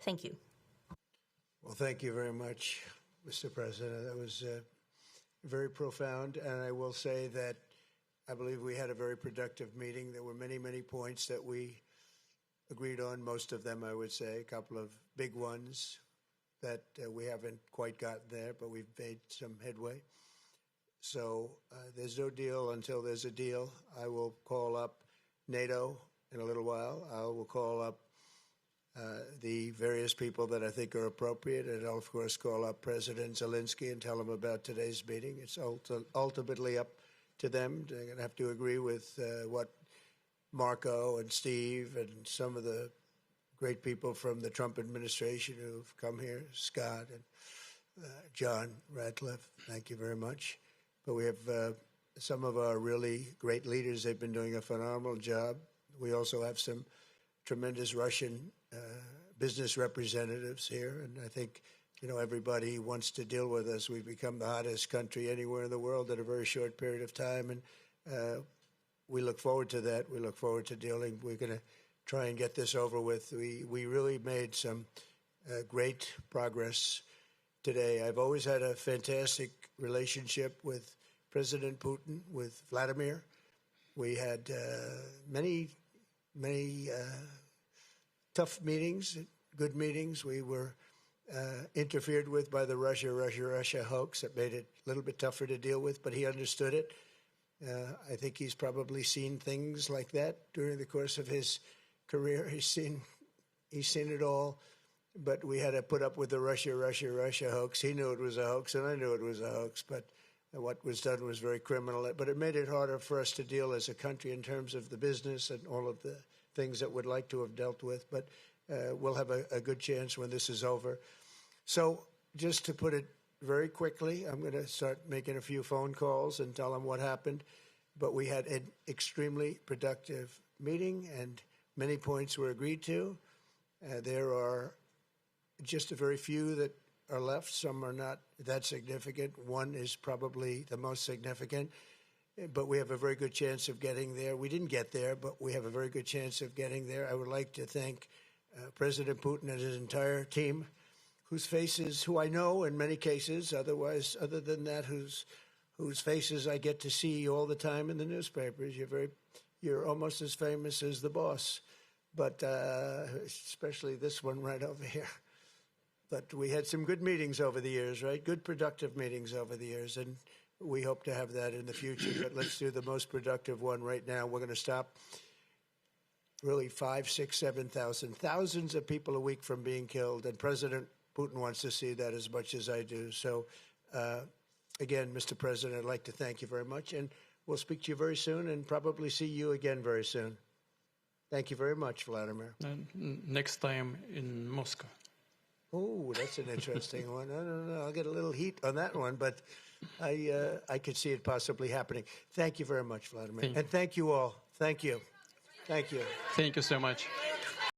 Thank you. Well, thank you very much, Mr. President. That was very profound. And I will say that I believe we had a very productive meeting. There were many, many points that we agreed on, most of them, I would say, a couple of big ones that we haven't quite gotten there, but we've made some headway. So there's no deal until there's a deal. I will call up NATO in a little while. I will call up the various people that I think are appropriate, and I'll, of course, call up President Zelenskyy and tell him about today's meeting. It's ultimately up to them. They're going to have to agree with what Marco and Steve and some of the great people from the Trump administration who've come here, Scott and John Radcliffe, thank you very much. But we have some of our really great leaders. They've been doing a phenomenal job. We also have some tremendous Russian business representatives here, and I think, you know, everybody wants to deal with us. We've become the hottest country anywhere in the world in a very short period of time, and we look forward to that. We look forward to dealing. We're going to try and get this over with. We really made some great progress today. I've always had a fantastic relationship with President Putin, with Vladimir. We had many tough meetings, good meetings. We were interfered with by the Russia hoax. That made it a little bit tougher to deal with, but he understood it. I think he's probably seen things like that during the course of his career. He's seen it all, but we had to put up with the Russia hoax. He knew it was a hoax, and I knew it was a hoax, but what was done was very criminal. But it made it harder for us to deal as a country in terms of the business and all of the things that we'd like to have dealt with. But we'll have a good chance when this is over. So just to put it very quickly, I'm going to start making a few phone calls and tell them what happened. But we had an extremely productive meeting, and many points were agreed to. There are just a very few that are left. Some are not that significant. One is probably the most significant, but we have a very good chance of getting there. We didn't get there, but we have a very good chance of getting there. I would like to thank President Putin and his entire team, whose faces, who I know in many cases, otherwise, other than that, whose faces I get to see all the time in the newspapers. You're almost as famous as the boss, but especially this one right over here. But we had some good meetings over the years, right? Good, productive meetings over the years, and we hope to have that in the future. But let's do the most productive one right now. We're going to stop really 5, 6, 7,000, thousands of people a week from being killed, and President Putin wants to see that as much as I do. So, again, Mr. President, I'd like to thank you very much, and we'll speak to you very soon and probably see you again very soon. Thank you very much, Vladimir. Next time in Moscow. Oh, that's an interesting one. I don't know. I'll get a little heat on that one, but I could see it possibly happening. Thank you very much, Vladimir. And thank you all. Thank you. Thank you. Thank you so much.